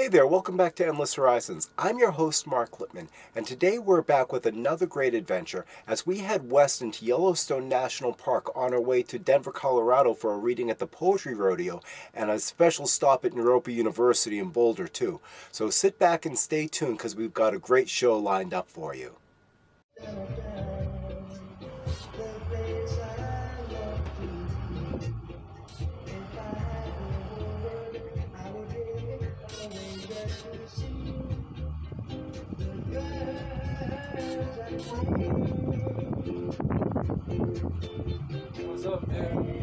Hey there, welcome back to Endless Horizons. I'm your host, Mark Lippman, and today we're back with another great adventure as we head west into Yellowstone National Park on our way to Denver, Colorado for a reading at the Poetry Rodeo and a special stop at Naropa University in Boulder, too. So sit back and stay tuned because we've got a great show lined up for you. What's up, dude?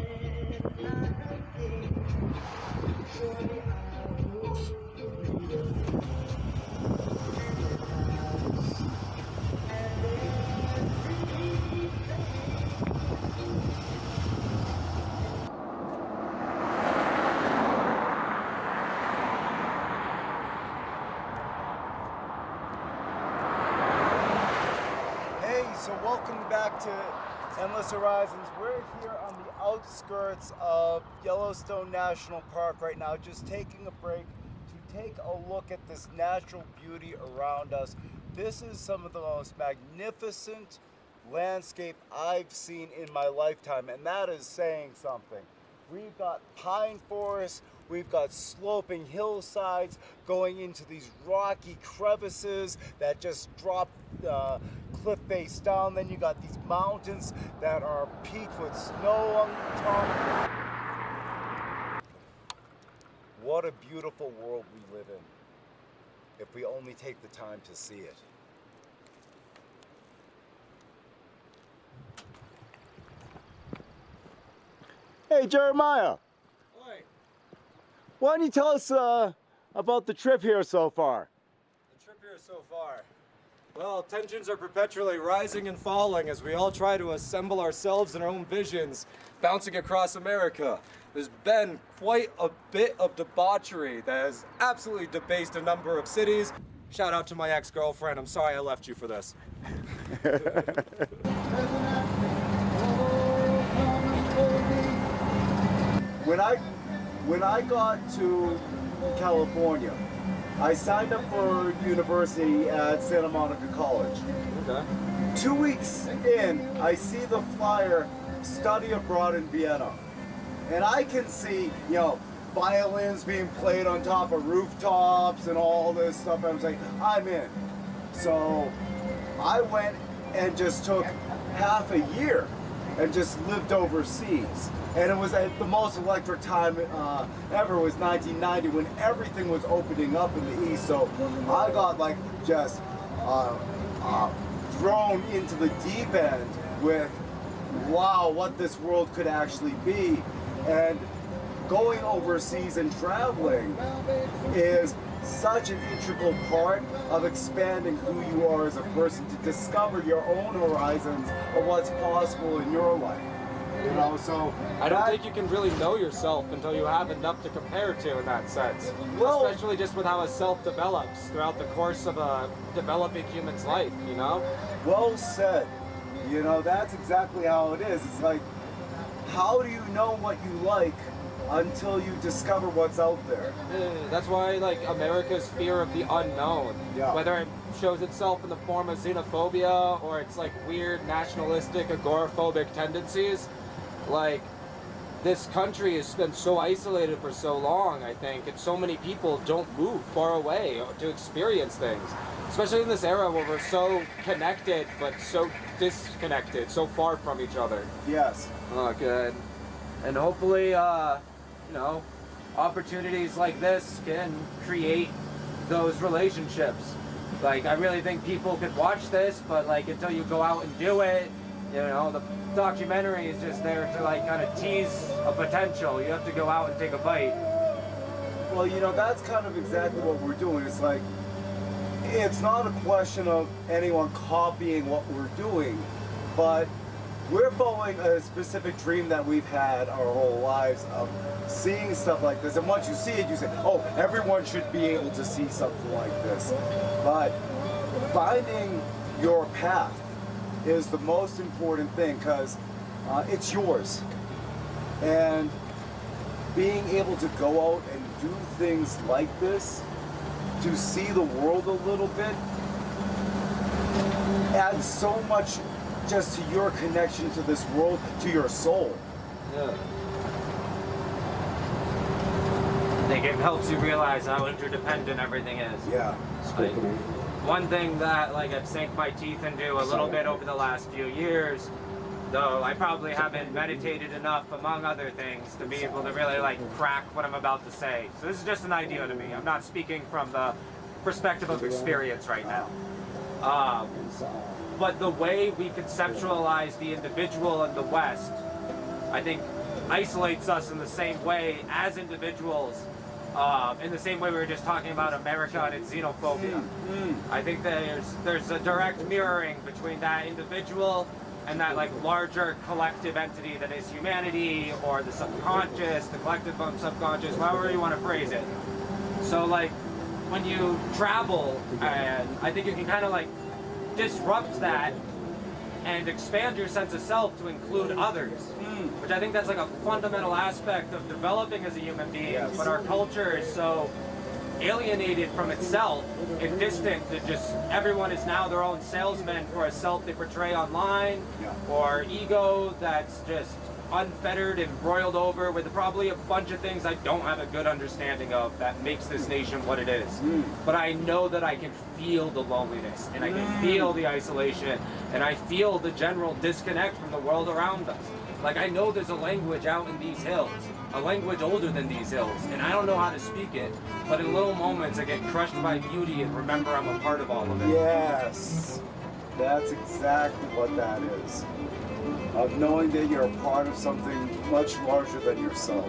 Hey, so welcome back to Endless Horizons. We're here on the outskirts of Yellowstone National Park right now, just taking a break to take a look at this natural beauty around us. This is some of the most magnificent landscape I've seen in my lifetime, and that is saying something. We've got pine forests, we've got sloping hillsides going into these rocky crevices that just drop cliff face down. Then you got these mountains that are peaked with snow on top. What a beautiful world we live in, if we only take the time to see it. Hey, Jeremiah. Oi. Why don't you tell us about the trip here so far? The trip here so far. Well, tensions are perpetually rising and falling as we all try to assemble ourselves in our own visions, bouncing across America. There's been quite a bit of debauchery that has absolutely debased a number of cities. Shout out to my ex-girlfriend. I'm sorry I left you for this. When I got to California, I signed up for university at Santa Monica College. Okay. 2 weeks in, I see the flyer, study abroad in Vienna. And I can see, violins being played on top of rooftops and all this stuff. I was like, I'm in. So I went and just took half a year and just lived overseas. And it was at the most electric time ever was 1990 when everything was opening up in the East. So I got just thrown into the deep end with, wow, what this world could actually be. And going overseas and traveling is such an integral part of expanding who you are as a person, to discover your own horizons of what's possible in your life. So I don't think you can really know yourself until you have enough to compare to in that sense. Well, especially just with how a self develops throughout the course of a developing human's life, Well said. That's exactly how it is. It's like, how do you know what you like until you discover what's out there? That's why, America's fear of the unknown, Yeah. whether it shows itself in the form of xenophobia or it's weird nationalistic, agoraphobic tendencies, this country has been so isolated for so long, I think, and so many people don't move far away to experience things, especially in this era where we're so connected but so disconnected, so far from each other. Yes. Oh, good. And hopefully, opportunities like this can create those relationships. I really think people could watch this, but until you go out and do it, the documentary is just there to kind of tease a potential. You have to go out and take a bite. Well, that's kind of exactly what we're doing. It's it's not a question of anyone copying what we're doing, but we're following a specific dream that we've had our whole lives of seeing stuff like this. And once you see it, you say, oh, everyone should be able to see something like this. But finding your path is the most important thing, because it's yours. And being able to go out and do things like this to see the world a little bit adds so much just to your connection to this world, to your soul. Yeah. I think it helps you realize how interdependent everything is. Yeah. Like, one thing that like I've sank my teeth into a little bit over the last few years, though I probably haven't meditated enough, among other things, to be able to really like crack what I'm about to say. So this is just an idea to me. I'm not speaking from the perspective of experience right now. But the way we conceptualize the individual in the West, I think, isolates us in the same way as individuals. In the same way we were just talking about America and its xenophobia. I think there's a direct mirroring between that individual and that like larger collective entity that is humanity, or the subconscious, the collective subconscious, however you want to phrase it. So like when you travel, and I think you can kind of like disrupt that and expand your sense of self to include others, which I think that's like a fundamental aspect of developing as a human being. Yes. But our culture is so alienated from itself and distant that just everyone is now their own salesman for a self they portray online, or ego that's just unfettered and broiled over with probably a bunch of things I don't have a good understanding of that makes this nation what it is. But I know that I can feel the loneliness, and I can feel the isolation, and I feel the general disconnect from the world around us. Like I know there's a language out in these hills, a language older than these hills, and I don't know how to speak it, but in little moments I get crushed by beauty and remember I'm a part of all of it. Yes, that's exactly what that is. Of knowing that you're a part of something much larger than yourself.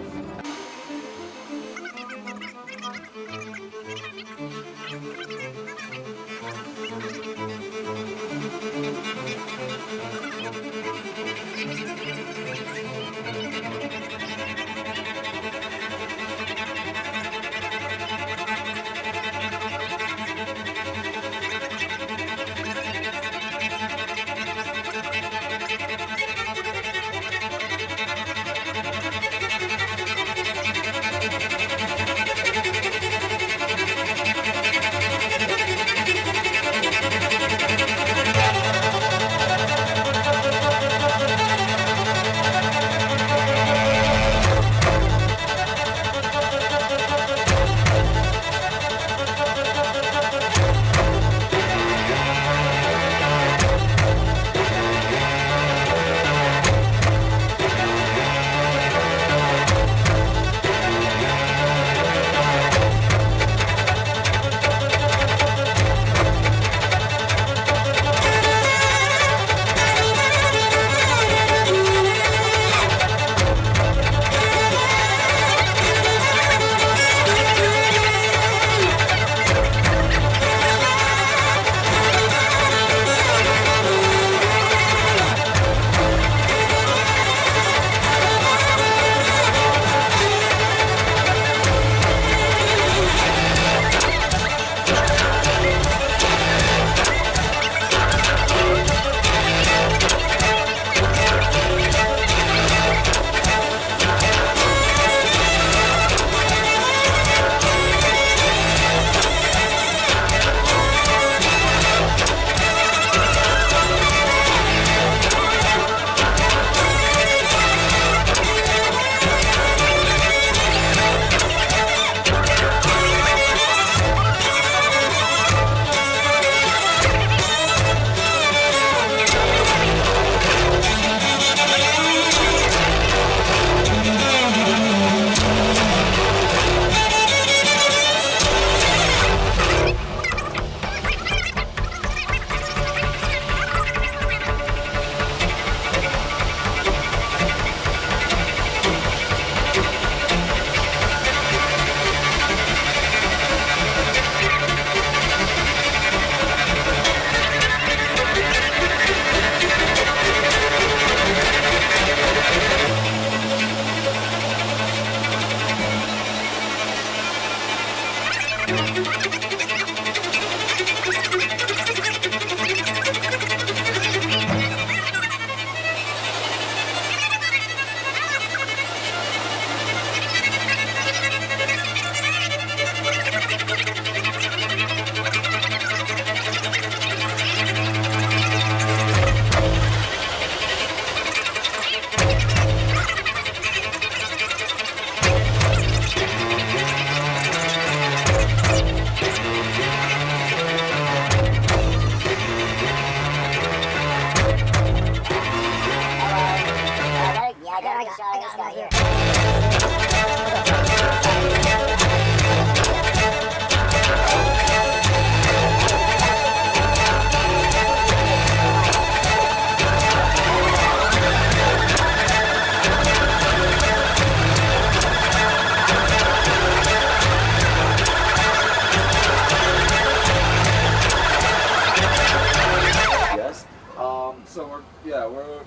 Yes.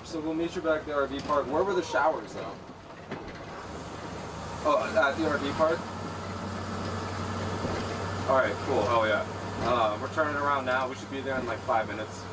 So we'll meet you back at the RV park. Where were the showers though? Oh, at the RV park? Alright, cool. Oh yeah. We're turning around now. We should be there in like 5 minutes.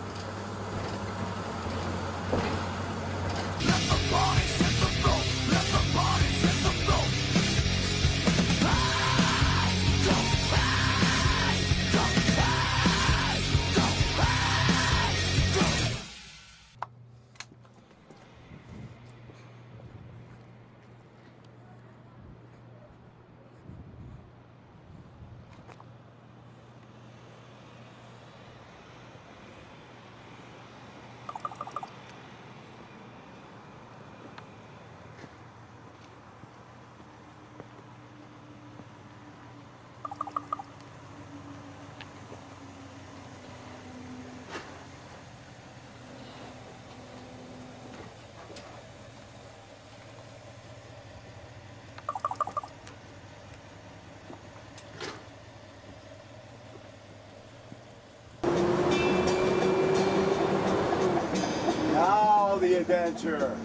Now the adventure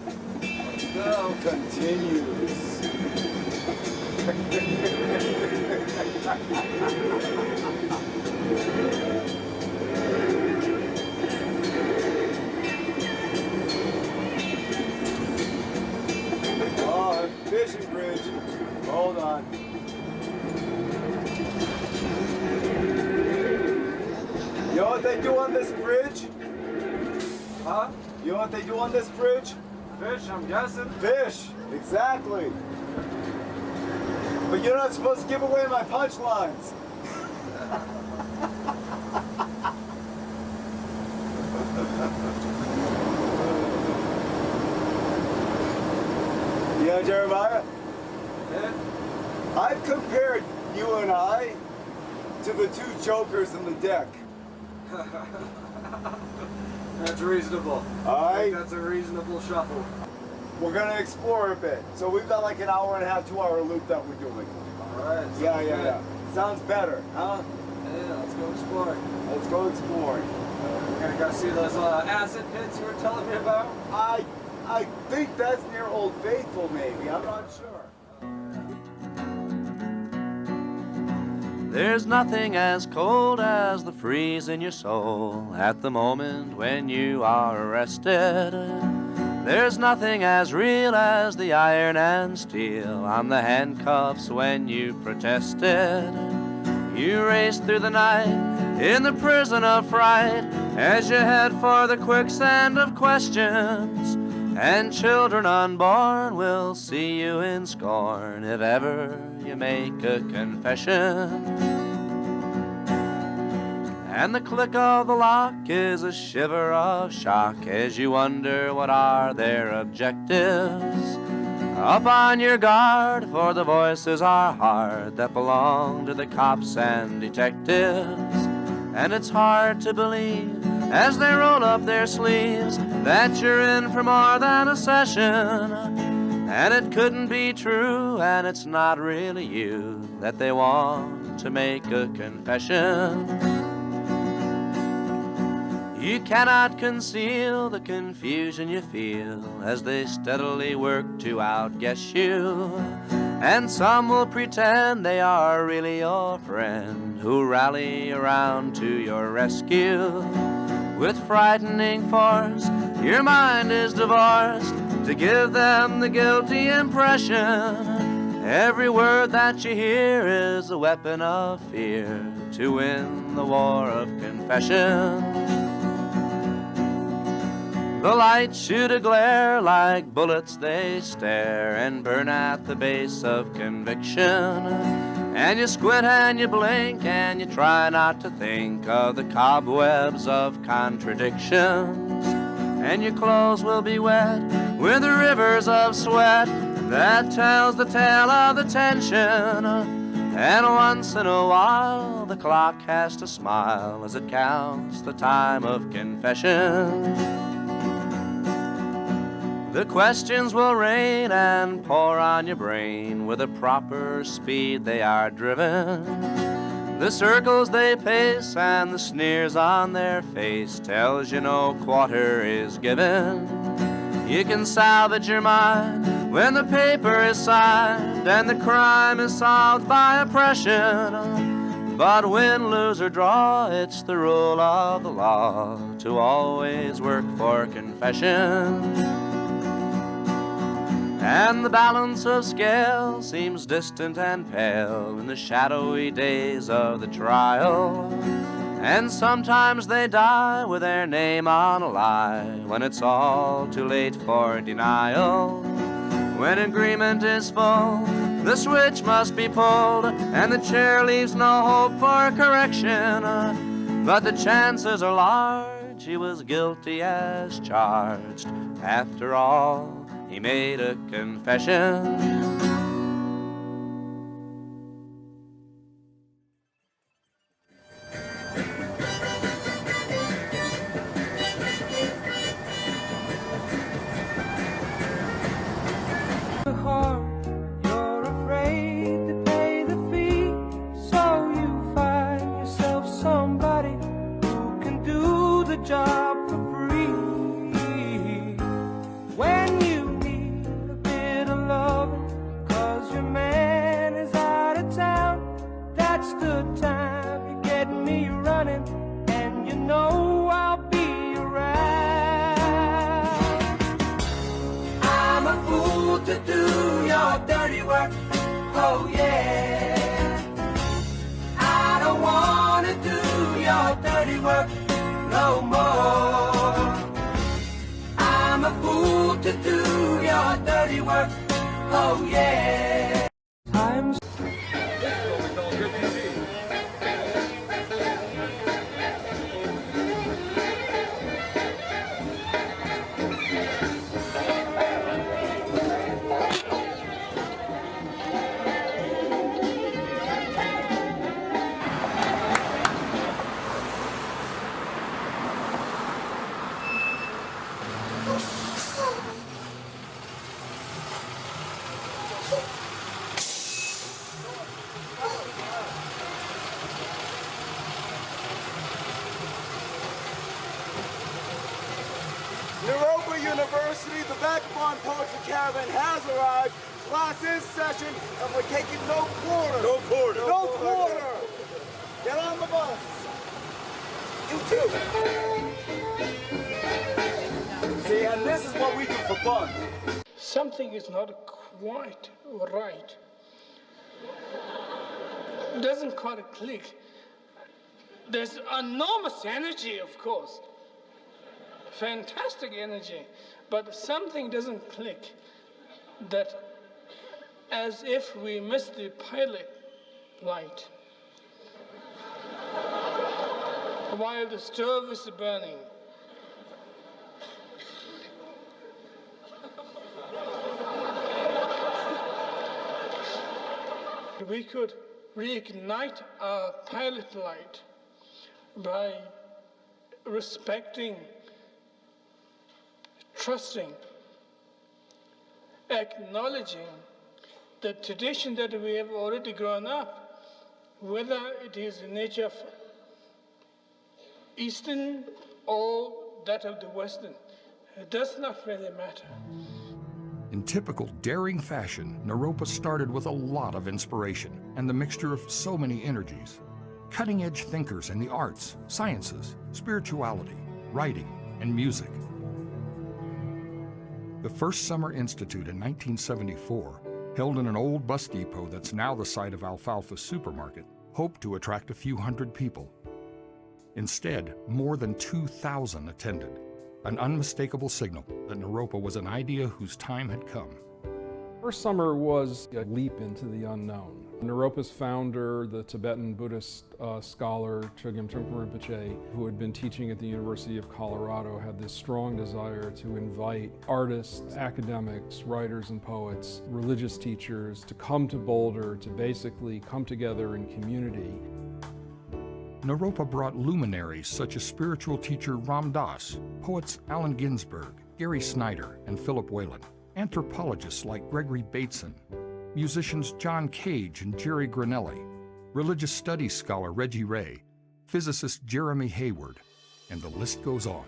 continues. Oh, fishing bridge. Hold on. You know what they do on this bridge? Huh? You know what they do on this bridge? Fish, I'm guessing. Fish, exactly. But you're not supposed to give away my punchlines. Yeah, Jeremiah? Yeah. I've compared you and I to the two jokers in the deck. That's reasonable. All I right? think that's a reasonable shuffle. We're gonna explore a bit. So we've got like an hour and a half, 2 hour loop that we're doing. Alright. Yeah. Sounds better, huh? Yeah, let's go explore. Let's go exploring. We're gonna go see those acid pits you were telling me about. I think that's near Old Faithful, maybe. I'm not sure. There's nothing as cold as the freeze in your soul at the moment when you are arrested. There's nothing as real as the iron and steel on the handcuffs when you protested. You raced through the night in the prison of fright as you head for the quicksand of questions. And children unborn will see you in scorn if ever you make a confession. And the click of the lock is a shiver of shock as you wonder what are their objectives. Up on your guard, for the voices are hard that belong to the cops and detectives. And it's hard to believe as they roll up their sleeves that you're in for more than a session. And it couldn't be true, and it's not really you that they want to make a confession. You cannot conceal the confusion you feel as they steadily work to outguess you. And some will pretend they are really your friend who rally around to your rescue. With frightening force, your mind is divorced to give them the guilty impression. Every word that you hear is a weapon of fear to win the war of confession. The lights shoot a glare like bullets, they stare and burn at the base of conviction. And you squint and you blink and you try not to think of the cobwebs of contradictions. and your clothes will be wet with the rivers of sweat that tells the tale of the tension. And once in a while the clock has to smile as it counts the time of confession. The questions will rain and pour on your brain. With a proper speed they are driven. The circles they pace and the sneers on their face tells you no quarter is given. You can salvage your mind when the paper is signed and the crime is solved by oppression. But win, lose, or draw, it's the rule of the law to always work for confession. And the balance of scale seems distant and pale in the shadowy days of the trial. And sometimes they die with their name on a lie when it's all too late for denial. When agreement is full, the switch must be pulled and the chair leaves no hope for correction. But the chances are large he was guilty as charged. After all, he made a confession. You're afraid to pay the fee, so you find yourself somebody who can do the job for free. When you need a bit of love, 'cause your man is out of town, that's the time you get me running, and you know I'll be around. I'm a fool to do your dirty work, oh yeah. I don't wanna do your dirty work no more. I'm a fool to do your dirty work, oh yeah. I'm Naropa University, the Vagabond Poetry Caravan has arrived. Class is session, and we're taking no quarter. No quarter. No quarter. Get on the bus. You too. See, and this is what we do for fun. Something is not quite right. It doesn't quite click. There's enormous energy, of course. Fantastic energy. But something doesn't click. That as if we missed the pilot light while the stove is burning. We could reignite our pilot light by respecting, trusting, acknowledging the tradition that we have already grown up, whether it is in nature of Eastern or that of the Western. It does not really matter. In typical daring fashion, Naropa started with a lot of inspiration and the mixture of so many energies. Cutting-edge thinkers in the arts, sciences, spirituality, writing, and music. The first Summer Institute in 1974, held in an old bus depot that's now the site of Alfalfa Supermarket, hoped to attract a few hundred people. Instead, more than 2,000 attended, an unmistakable signal that Naropa was an idea whose time had come. First summer was a leap into the unknown. Naropa's founder, the Tibetan Buddhist scholar Chogyam Trungpa Rinpoche, who had been teaching at the University of Colorado, had this strong desire to invite artists, academics, writers and poets, religious teachers to come to Boulder to basically come together in community. Naropa brought luminaries such as spiritual teacher Ram Dass, poets Allen Ginsberg, Gary Snyder, and Philip Whalen, anthropologists like Gregory Bateson, musicians John Cage and Jerry Granelli, religious studies scholar Reggie Ray, physicist Jeremy Hayward, and the list goes on.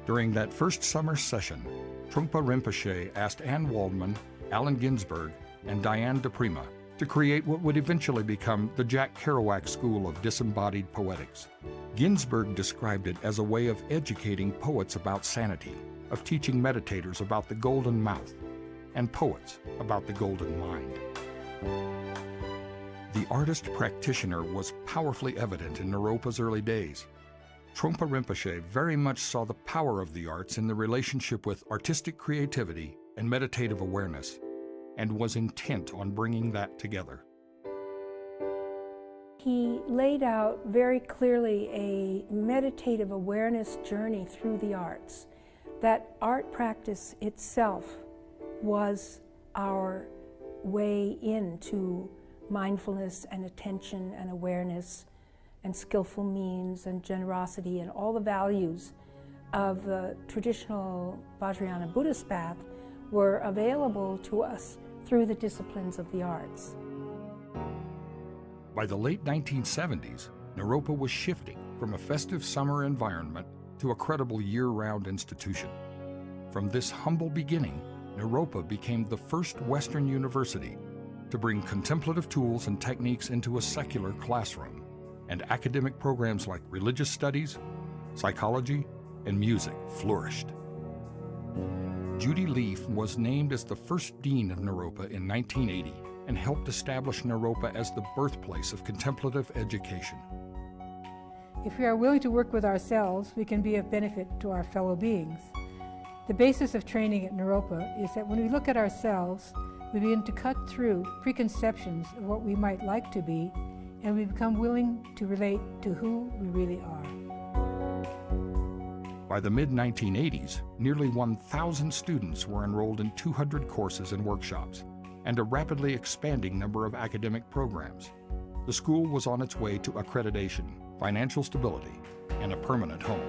During that first summer session, Trungpa Rinpoche asked Anne Waldman, Allen Ginsberg, and Diane DePrima to create what would eventually become the Jack Kerouac School of Disembodied Poetics. Ginsberg described it as a way of educating poets about sanity, of teaching meditators about the golden mouth, and poets about the golden mind. The artist practitioner was powerfully evident in Naropa's early days. Trungpa Rinpoche very much saw the power of the arts in the relationship with artistic creativity and meditative awareness, and was intent on bringing that together. He laid out very clearly a meditative awareness journey through the arts. That art practice itself was our way into mindfulness and attention and awareness and skillful means and generosity and all the values of the traditional Vajrayana Buddhist path were available to us through the disciplines of the arts. By the late 1970s, Naropa was shifting from a festive summer environment to a credible year-round institution. From this humble beginning, Naropa became the first Western university to bring contemplative tools and techniques into a secular classroom, and academic programs like religious studies, psychology, and music flourished. Judy Leaf was named as the first dean of Naropa in 1980 and helped establish Naropa as the birthplace of contemplative education. If we are willing to work with ourselves, we can be of benefit to our fellow beings. The basis of training at Naropa is that when we look at ourselves, we begin to cut through preconceptions of what we might like to be, and we become willing to relate to who we really are. By the mid-1980s, nearly 1,000 students were enrolled in 200 courses and workshops, and a rapidly expanding number of academic programs. The school was on its way to accreditation, financial stability, and a permanent home.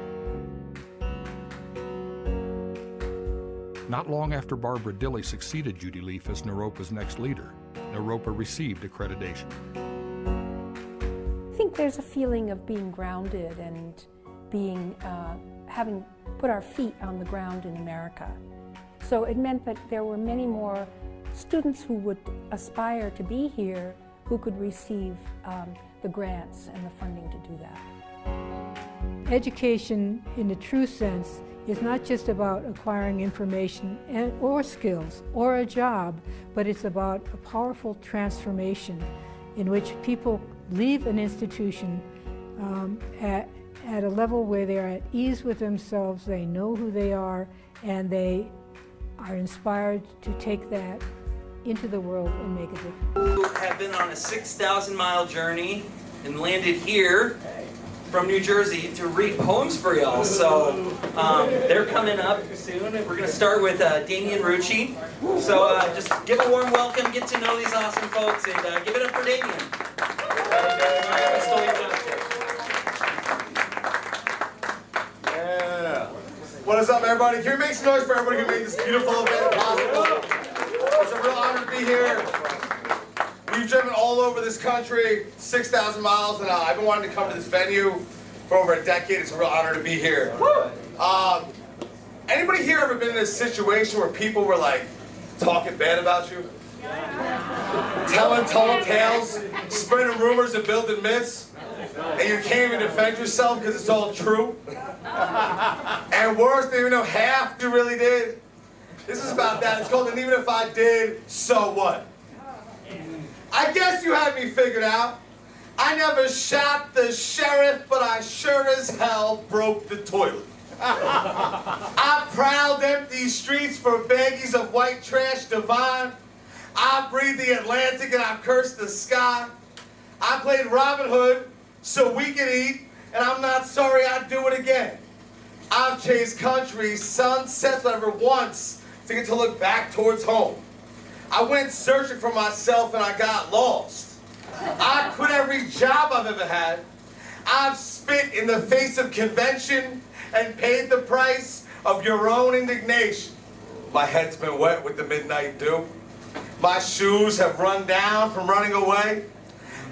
Not long after Barbara Dilley succeeded Judy Leaf as Naropa's next leader, Naropa received accreditation. I think there's a feeling of being grounded and being having put our feet on the ground in America. So it meant that there were many more students who would aspire to be here who could receive the grants and the funding to do that. Education, in the true sense, is not just about acquiring information or skills or a job, but it's about a powerful transformation in which people leave an institution at a level where they're at ease with themselves, they know who they are, and they are inspired to take that into the world and make a difference. We have been on a 6,000-mile journey and landed here from New Jersey to read poems for y'all. So they're coming up soon. We're going to start with Damien Rucci. So just give a warm welcome, get to know these awesome folks, and give it up for Damien. Yeah. What is up, everybody? Can we make some noise for everybody who made this beautiful event possible? It's a real honor to be here. We've driven all over this country, 6,000 miles, and I've been wanting to come to this venue for over a decade. It's a real honor to be here. Anybody here ever been in a situation where people were like talking bad about you? Telling tall tales, spreading rumors and building myths, and you can't even defend yourself because it's all true? And worse, they even know half you really did. This is about that. It's called, and even if I did, so what? I guess you had me figured out. I never shot the sheriff, but I sure as hell broke the toilet. I prowled empty streets for baggies of white trash divine. I I breathed the Atlantic and I cursed the sky. I played Robin Hood so we could eat, and I'm not sorry I'd do it again. I've chased countries, sunsets never once to get to look back towards home. I went searching for myself and I got lost. I quit every job I've ever had. I've spit in the face of convention and paid the price of your own indignation. My head's been wet with the midnight dew. My shoes have run down from running away.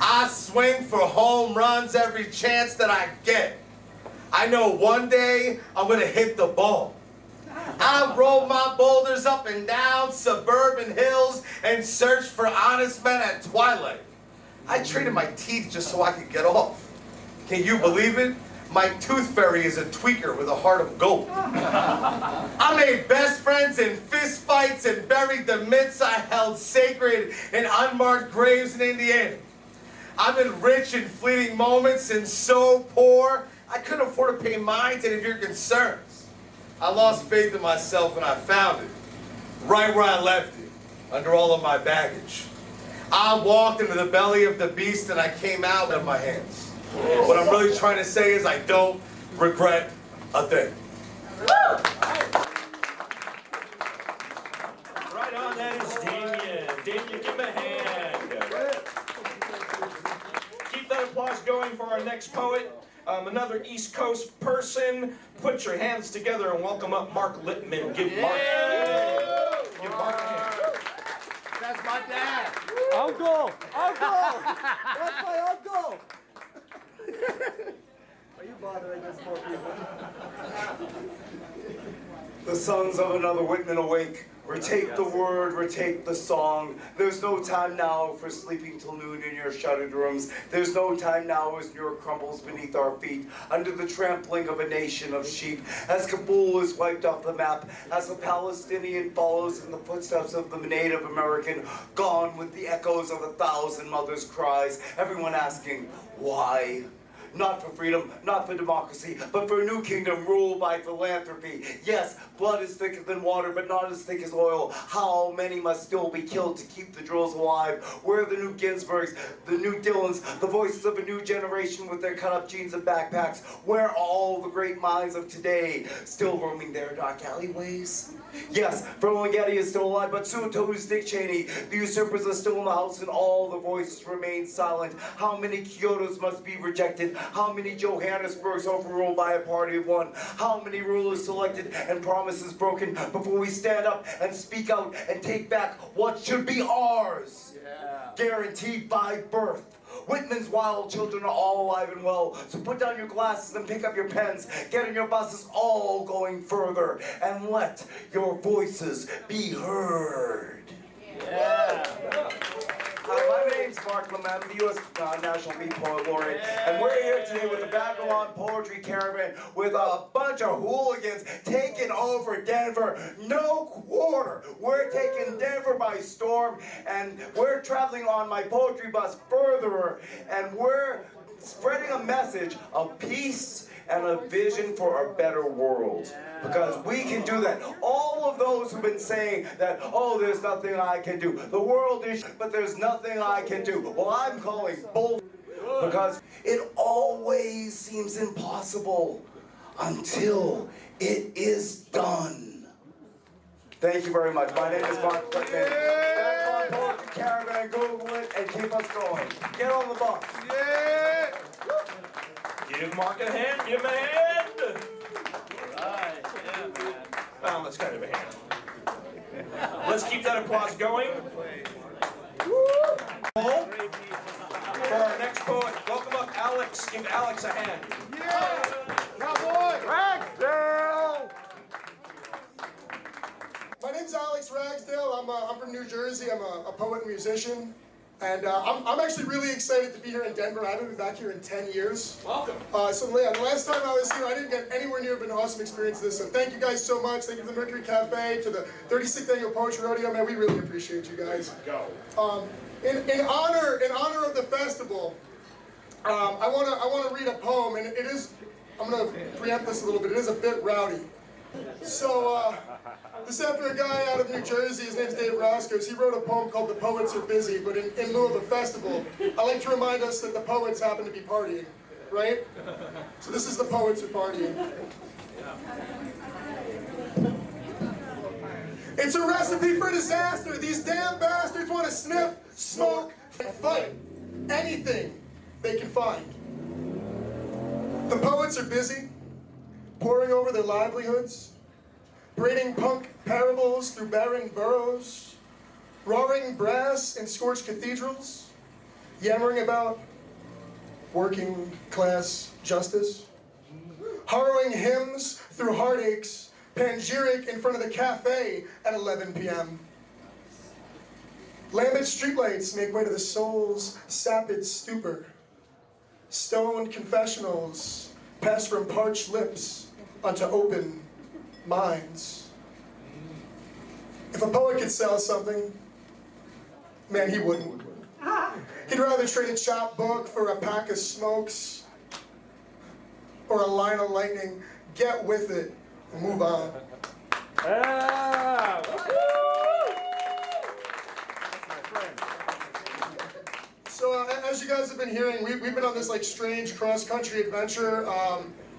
I swing for home runs every chance that I get. I know one day I'm gonna hit the ball. I roll my boulders up and down suburban hills and search for honest men at twilight. I traded my teeth just so I could get off. Can you believe it? My tooth fairy is a tweaker with a heart of gold. I made best friends in fist fights and buried the myths I held sacred in unmarked graves in Indiana. I've been rich in fleeting moments and so poor I couldn't afford to pay mine to any of your concerns. I lost faith in myself and I found it, right where I left it, under all of my baggage. I walked into the belly of the beast and I came out of my hands. What I'm really trying to say is I don't regret a thing. Right on, that is Damien. Damien, give him a hand. Keep that applause going for our next poet. Another East Coast person. Put your hands together and welcome up Mark Littman. Give Mark a hand. That's my dad. Uncle! Uncle! That's my uncle. Are you bothering us poor people? The sons of another Whitman awake. Retake the word, retake the song. There's no time now for sleeping till noon in your shuttered rooms. There's no time now as New York crumbles beneath our feet, under the trampling of a nation of sheep. As Kabul is wiped off the map, as the Palestinian follows in the footsteps of the Native American, gone with the echoes of 1,000 mothers' cries, everyone asking, why? Not for freedom, not for democracy, but for a new kingdom ruled by philanthropy. Yes, blood is thicker than water, but not as thick as oil. How many must still be killed to keep the drills alive? Where are the new Ginsbergs, the new Dylans, the voices of a new generation with their cut-up jeans and backpacks? Where are all the great minds of today still roaming their dark alleyways? Yes, Verlin Getty is still alive, but soon too Dick Cheney. The usurpers are still in the house and all the voices remain silent. How many Kyotos must be rejected? How many Johannesburgs overruled by a party of one? How many rulers selected and promises broken before we stand up and speak out and take back what should be ours? Guaranteed by birth. Whitman's wild children are all alive and well, so put down your glasses and pick up your pens, get in your buses, all going further, and let your voices be heard. Hi, my name's Mark Lemon, the U.S. National Beat Poet Laureate, and we're here today with the Babylon Poetry Caravan with a bunch of hooligans taking over Denver. No quarter. We're taking Denver by storm, and we're traveling on my poetry bus further, and we're spreading a message of peace and a vision for a better world. Because we can do that. All of those who've been saying that, oh, there's nothing I can do. The world is, but there's nothing I can do. Well, I'm calling bull, because it always seems impossible until it is done. Thank you very much. My name is Mark Littman. Babylon Poetry Caravan, Google it and keep us going. Get on the bus. Yeah! Give Mark a hand, give him a hand! Well, that's kind of a hand. Let's keep that applause going. For our next poet, welcome up Alex. Give Alex a hand. Yeah! Cowboy! Ragsdale! My name's Alex Ragsdale. I'm from New Jersey. I'm a poet and musician. And I'm actually really excited to be here in Denver. I haven't been back here in 10 years. Welcome. So yeah, the last time I was here, I didn't get anywhere near an awesome experience this. So thank you guys so much. Thank you to the Mercury Cafe, to the 36th annual Poetry Rodeo. Man, we really appreciate you guys. Go. In honor of the festival, I wanna read a poem, and it is, I'm gonna preempt this a little bit. It is a bit rowdy. So, this is after a guy out of New Jersey, his name's Dave Roscoe's. He wrote a poem called The Poets Are Busy, but in lieu of a festival, I like to remind us that the poets happen to be partying, right? So this is The Poets Are Partying. It's a recipe for disaster. These damn bastards want to sniff, smoke, and fight. Anything they can find. The poets are busy, poring over their livelihoods, braiding punk parables through barren burrows, roaring brass in scorched cathedrals, yammering about working class justice, harrowing hymns through heartaches, panegyric in front of the cafe at 11 p.m. Lambent streetlights make way to the soul's sapid stupor. Stoned confessionals pass from parched lips onto open minds. If a poet could sell something, man, he wouldn't. He'd rather trade a chopped book for a pack of smokes or a line of lightning. Get with it and move on. So as you guys have been hearing, we've been on this like strange cross-country adventure.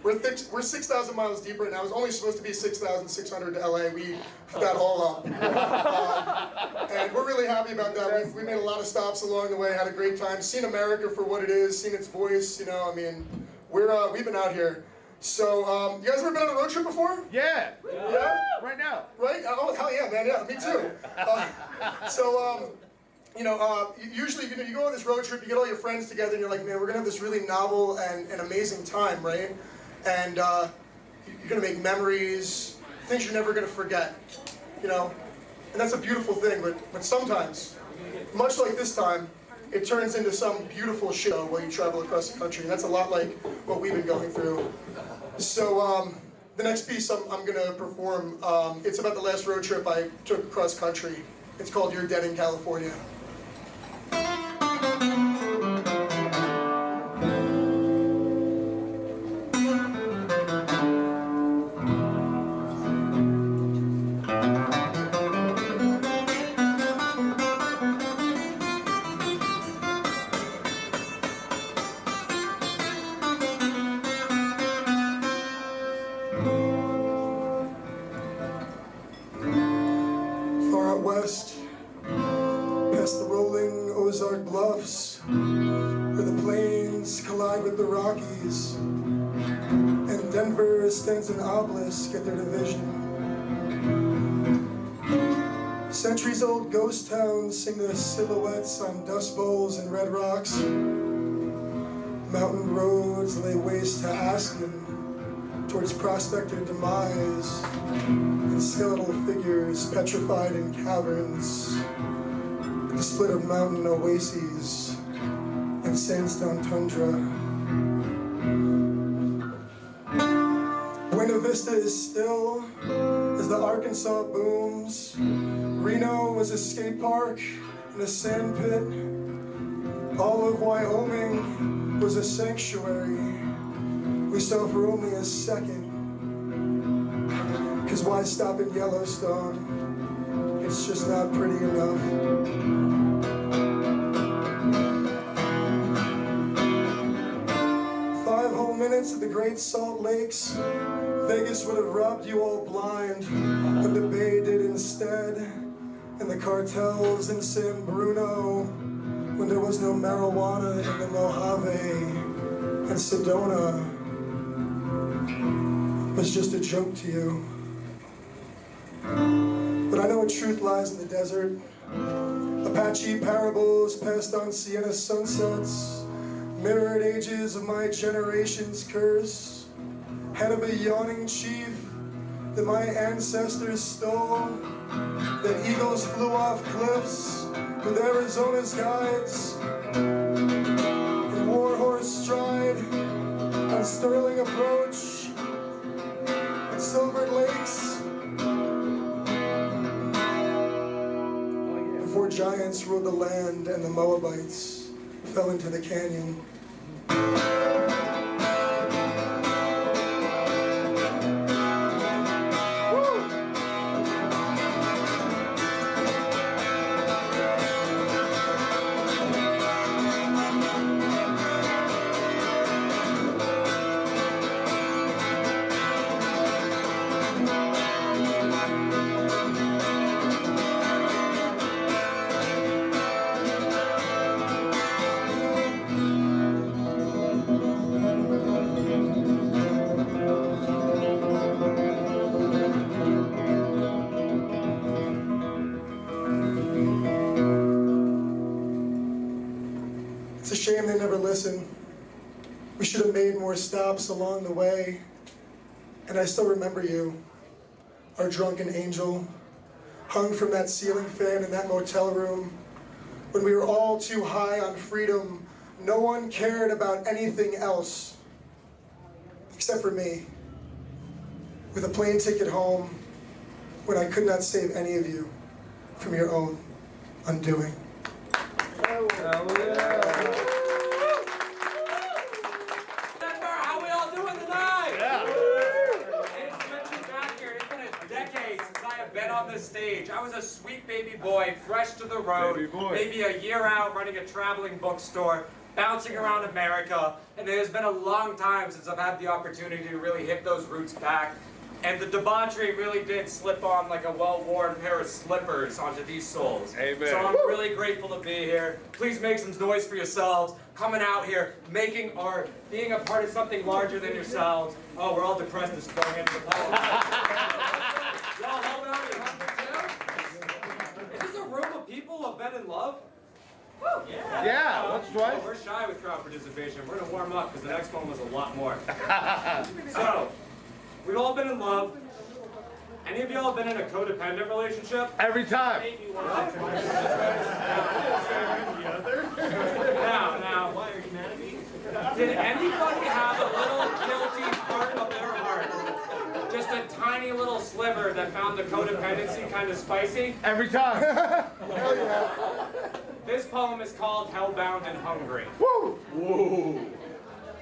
We're 6,000 miles deep right now. It was only supposed to be 6,600 to LA. We got all up. And we're really happy about that. We made a lot of stops along the way, had a great time, seen America for what it is, seen its voice, you know, I mean, we've been out here. So, you guys ever been on a road trip before? Yeah. Yeah? Right now. Right? Oh, hell yeah, man, yeah, me too. Usually, you go on this road trip, you get all your friends together, and you're like, man, we're gonna have this really novel and amazing time, right? And you're gonna make memories, things you're never gonna forget, you know? And that's a beautiful thing, but sometimes, much like this time, it turns into some beautiful show while you travel across the country. And that's a lot like what we've been going through. So the next piece I'm gonna perform, it's about the last road trip I took across country. It's called You're Dead in California. West, past the rolling Ozark Bluffs, where the plains collide with the Rockies, and Denver stands an obelisk at their division. Centuries-old ghost towns sing their silhouettes on dust bowls and red rocks. Mountain roads lay waste to Aspen, towards prospector demise, and skeletal figures petrified in caverns, at the split of mountain oases and sandstone tundra. Buena Vista is still as the Arkansas booms. Reno was a skate park and a sand pit. All of Wyoming was a sanctuary. We saw for only a second, cause why stop in Yellowstone? It's just not pretty enough. 5 whole minutes at the Great Salt Lakes. Vegas would have robbed you all blind, but the Bay did instead. And the cartels in San Bruno, when there was no marijuana in the Mojave and Sedona, was just a joke to you. But I know a truth lies in the desert. Apache parables passed on Sienna sunsets, mirrored ages of my generation's curse, head of a yawning chief that my ancestors stole, that eagles flew off cliffs with Arizona's guides, and warhorse stride on Sterling approach, and silvered lakes, before giants ruled the land and the Moabites fell into the canyon. Woo! should have made more stops along the way. And I still remember you, our drunken angel, hung from that ceiling fan in that motel room when we were all too high on freedom. No one cared about anything else except for me, with a plane ticket home when I could not save any of you from your own undoing. How we all doing tonight? It's good to be back here. It's been a decade since I have been on this stage. I was a sweet baby boy, fresh to the road, maybe a year out running a traveling bookstore, bouncing around America, and it has been a long time since I've had the opportunity to really hit those roots back. And the debauchery really did slip on like a well-worn pair of slippers onto these souls. Amen. So I'm really grateful to be here. Please make some noise for yourselves. Coming out here, making art, being a part of something larger than yourselves. Oh, we're all depressed this going into the poem. Y'all hold on, you hungry too? Is this a room of people who have been in love? Woo! Yeah, let's try. We're shy with crowd participation. We're gonna warm up because the next one was a lot more. So, we've all been in love. Any of y'all been in a codependent relationship? Every time. Now, did anybody have a little guilty part of their heart? Just a tiny little sliver that found the codependency kind of spicy? Every time. Hell yeah. This poem is called Hellbound and Hungry. Woo! Woo!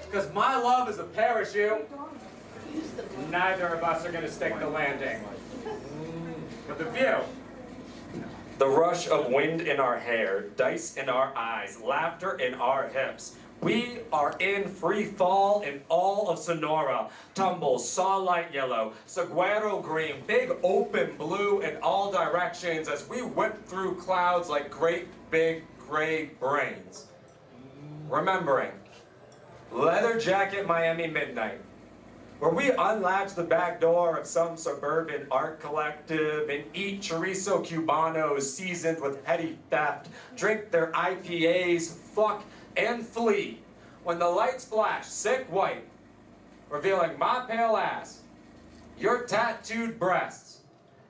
Because my love is a parachute. Neither of us are going to stick the landing. But the view. The rush of wind in our hair, dice in our eyes, laughter in our hips. We are in free fall in all of Sonora. Tumbles, sawlight yellow, saguaro green, big open blue in all directions as we whip through clouds like great big gray brains. Remembering, leather jacket Miami midnight, where we unlatch the back door of some suburban art collective and eat chorizo cubanos seasoned with petty theft, drink their IPAs, fuck and flee when the lights flash sick white, revealing my pale ass, your tattooed breasts,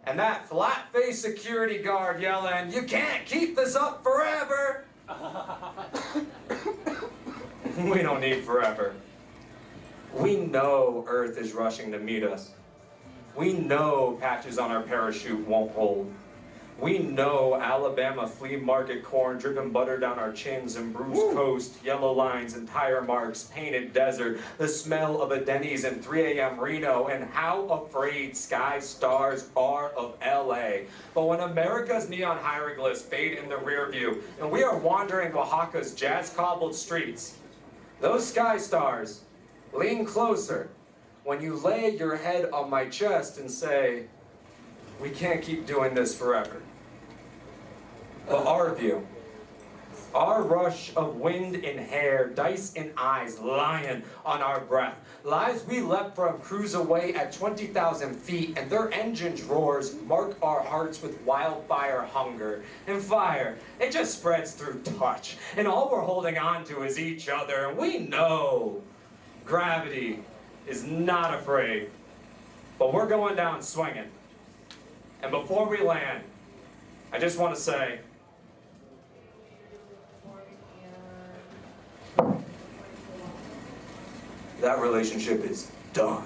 and that flat-faced security guard yelling, "You can't keep this up forever!" We don't need forever. We know Earth is rushing to meet us. We know patches on our parachute won't hold. We know Alabama flea market corn dripping butter down our chins and bruised coast, yellow lines and tire marks, painted desert, the smell of a Denny's in 3 a.m. Reno, and how afraid sky stars are of LA. But when America's neon hieroglyphs fade in the rear view and we are wandering Oaxaca's jazz-cobbled streets, those sky stars lean closer when you lay your head on my chest and say, "We can't keep doing this forever." But our view, our rush of wind in hair, dice in eyes, lion on our breath, lives we leapt from cruise away at 20,000 feet, and their engines' roars mark our hearts with wildfire hunger. And fire, it just spreads through touch, and all we're holding on to is each other, and we know gravity is not afraid, but we're going down swinging. And before we land, I just want to say, that relationship is done.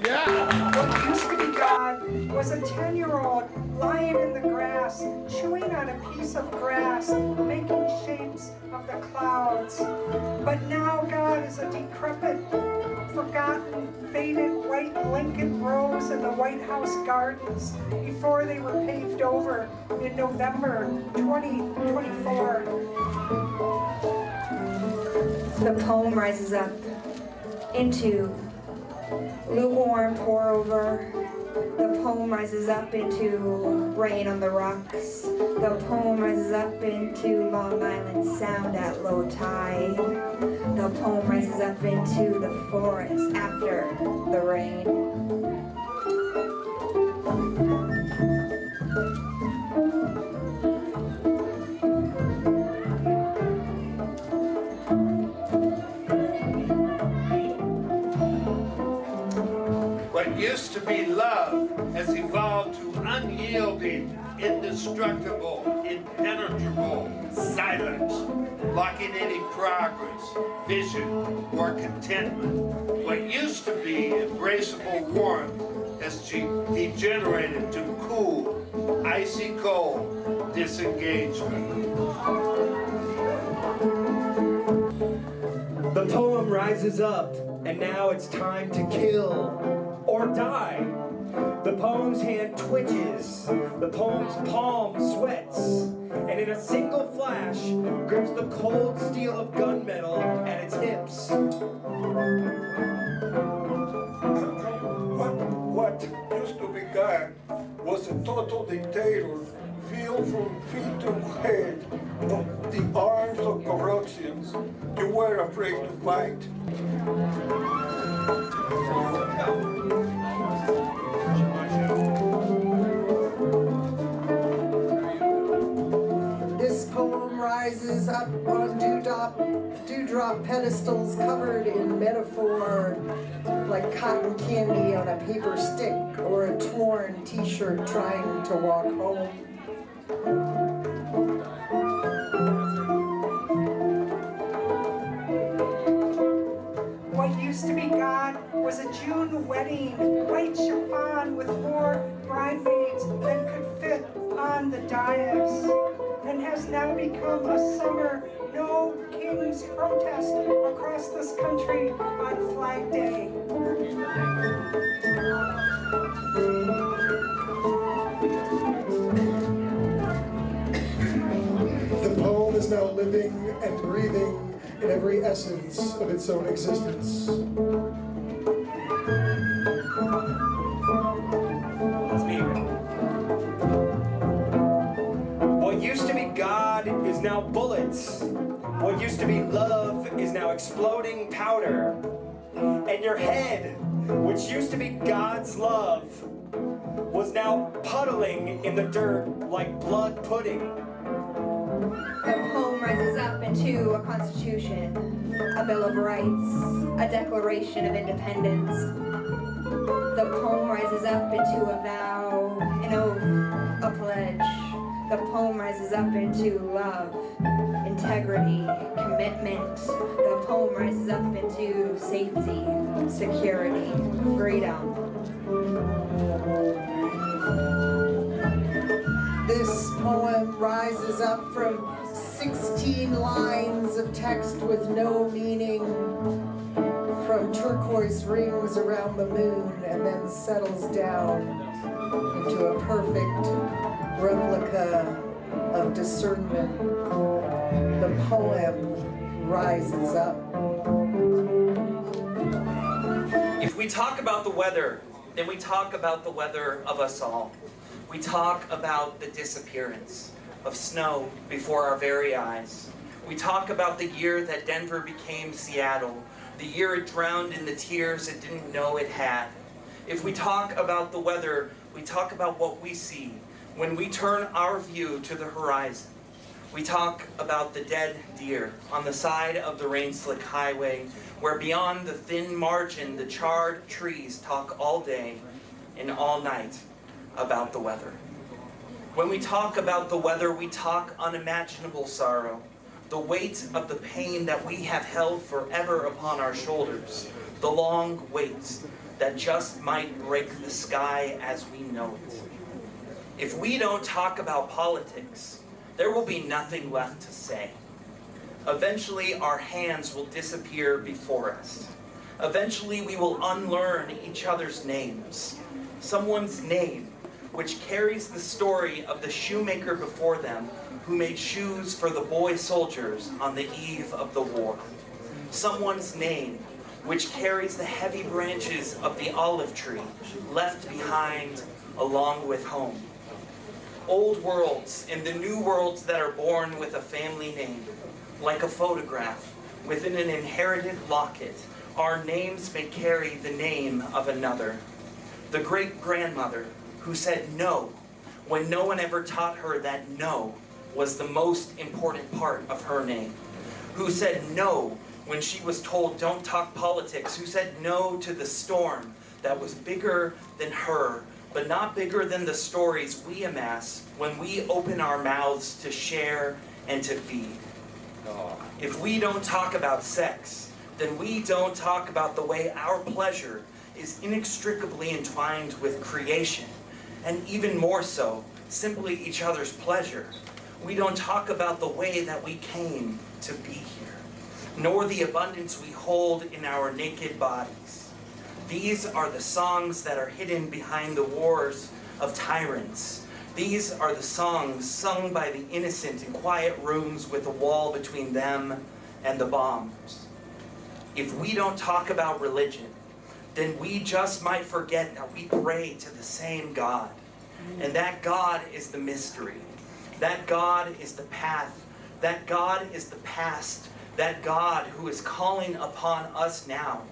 What used to be God was a 10-year-old lying in the grass, chewing on a piece of grass, making shapes of the clouds. But now God is a decrepit, forgotten, faded white Lincoln rose in the White House gardens before they were paved over in November 2024. The poem rises up into lukewarm pour over. The poem rises up into rain on the rocks. The poem rises up into Long Island Sound at low tide. The poem rises up into the forest after the rain. love has evolved to unyielding, indestructible, impenetrable silence, blocking any progress, vision, or contentment. What used to be embraceable warmth has degenerated to cool, icy cold disengagement. The poem rises up, and now it's time to kill or die. The poem's hand twitches, the poem's palm sweats, and in a single flash grips the cold steel of gunmetal at its hips. What used to be God was a total dictator, filled from feet to head of the arms of corruptions. You were afraid to fight. This poem rises up on dewdrop pedestals covered in metaphor, like cotton candy on a paper stick or a torn t-shirt trying to walk home. What used to be God was a June wedding, white chiffon with more bridesmaids than could fit on the dais, and has now become a summer no kings protest across this country on Flag Day. The poem is now living and breathing in every essence of its own existence. What used to be God is now bullets. What used to be love is now exploding powder. And your head, which used to be God's love, was now puddling in the dirt like blood pudding. The poem rises up into a constitution, a Bill of Rights, a Declaration of Independence. The poem rises up into a vow, an oath, a pledge. The poem rises up into love, integrity, commitment. The poem rises up into safety, security, freedom. This poem rises up from 16 lines of text with no meaning, from turquoise rings around the moon, and then settles down into a perfect replica of discernment. The poem rises up. If we talk about the weather, then we talk about the weather of us all. We talk about the disappearance of snow before our very eyes. We talk about the year that Denver became Seattle, the year it drowned in the tears it didn't know it had. If we talk about the weather, we talk about what we see when we turn our view to the horizon. We talk about the dead deer on the side of the rain-slick highway, where beyond the thin margin the charred trees talk all day and all night about the weather. When we talk about the weather, we talk unimaginable sorrow, the weight of the pain that we have held forever upon our shoulders, the long wait that just might break the sky as we know it. If we don't talk about politics, there will be nothing left to say. Eventually, our hands will disappear before us. Eventually, we will unlearn each other's names. Someone's name, which carries the story of the shoemaker before them who made shoes for the boy soldiers on the eve of the war. Someone's name, which carries the heavy branches of the olive tree left behind along with home. Old worlds and the new worlds that are born with a family name, like a photograph within an inherited locket, our names may carry the name of another. The great-grandmother who said no when no one ever taught her that no was the most important part of her name. Who said no when she was told don't talk politics. Who said no to the storm that was bigger than her, but not bigger than the stories we amass when we open our mouths to share and to feed. If we don't talk about sex, then we don't talk about the way our pleasure is inextricably entwined with creation, and even more so, simply each other's pleasure. We don't talk about the way that we came to be here, nor the abundance we hold in our naked bodies. These are the songs that are hidden behind the wars of tyrants. These are the songs sung by the innocent in quiet rooms with a wall between them and the bombs. If we don't talk about religion, then we just might forget that we pray to the same God. And that God is the mystery. That God is the path. That God is the past. That God who is calling upon us now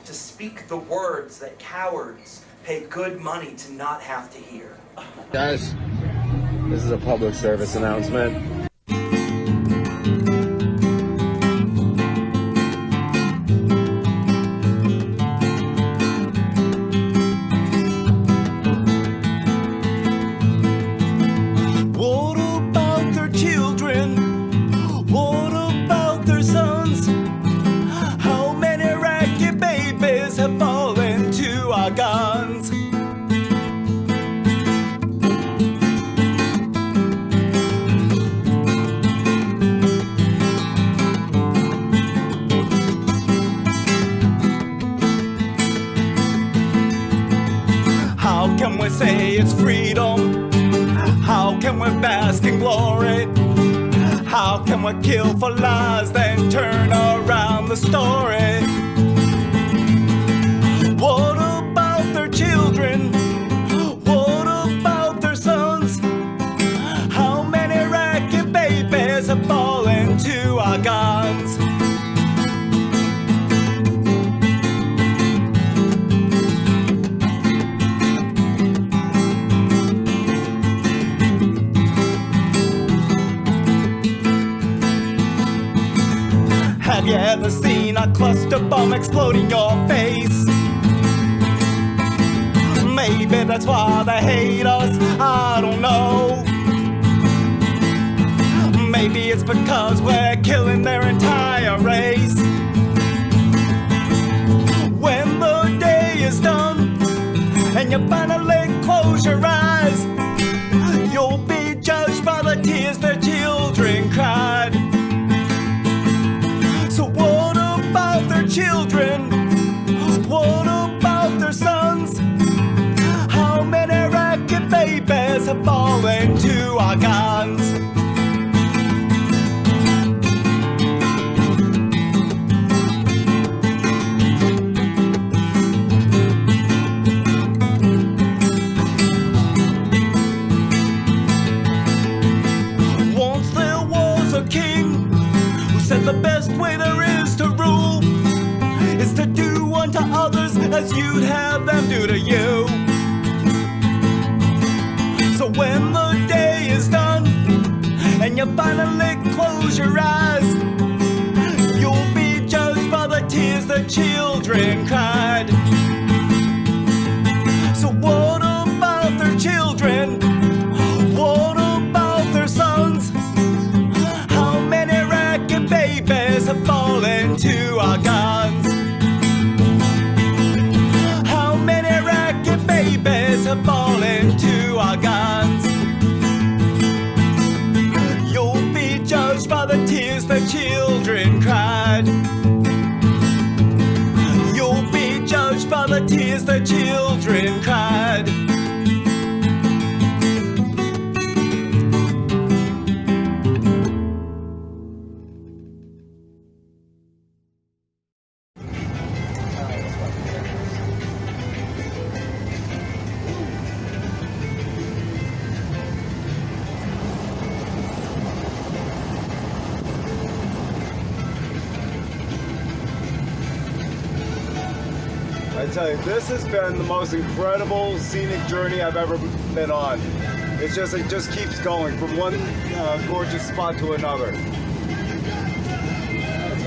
to speak the words that cowards pay good money to not have to hear. Guys, this is a public service announcement. What about their children? What about their sons? How many ragged babies have fallen to our guns? How can we say it's freedom? How can we bask in glory? How can we kill for lies, then turn around the story? What about their children? What about their sons? How many ragged babies have fallen to our guns? Have you ever seen a cluster bomb explode in your face? Maybe that's why they hate us, I don't know. Maybe it's because we're killing their entire race. When the day is done and you finally close your eyes, you'll be judged by the tears their children cried. So what about their children? What about their sons? How many ragged babies have fallen to our guns? Once there was a king who said the best way there is to rule is to do unto others as you'd have them do to you. So when the day is done and you finally close your eyes, you'll be judged by the tears the children cried. So what about their children? What about their sons? How many ragged babies have fallen to our guns? How many ragged babies have fallen to our guns? You'll be judged by the tears the children cried. You'll be judged by the tears the children cried. I tell you, this has been the most incredible scenic journey I've ever been on. It just keeps going from one gorgeous spot to another.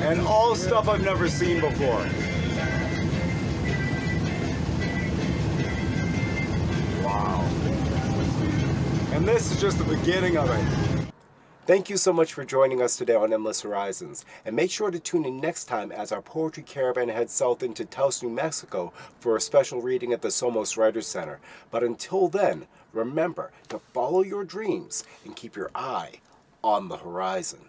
And all stuff I've never seen before. And this is just the beginning of it. Thank you so much for joining us today on Endless Horizons. And make sure to tune in next time as our poetry caravan heads south into Taos, New Mexico for a special reading at the Somos Writers Center. But until then, remember to follow your dreams and keep your eye on the horizon.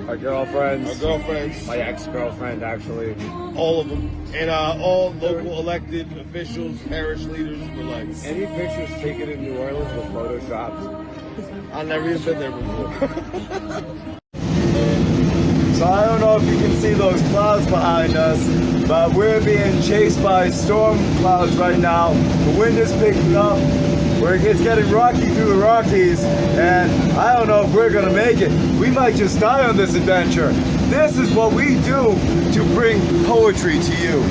Our girlfriends. Our girlfriends. My ex-girlfriend, actually. All of them. And all local elected officials, parish leaders were like... Any pictures taken in New Orleans were photoshopped. I've never even been there before. So I don't know if you can see those clouds behind us, but we're being chased by storm clouds right now. The wind is picking up. It's getting rocky through the Rockies, and I don't know if we're gonna make it. We might just die on this adventure. This is what we do to bring poetry to you.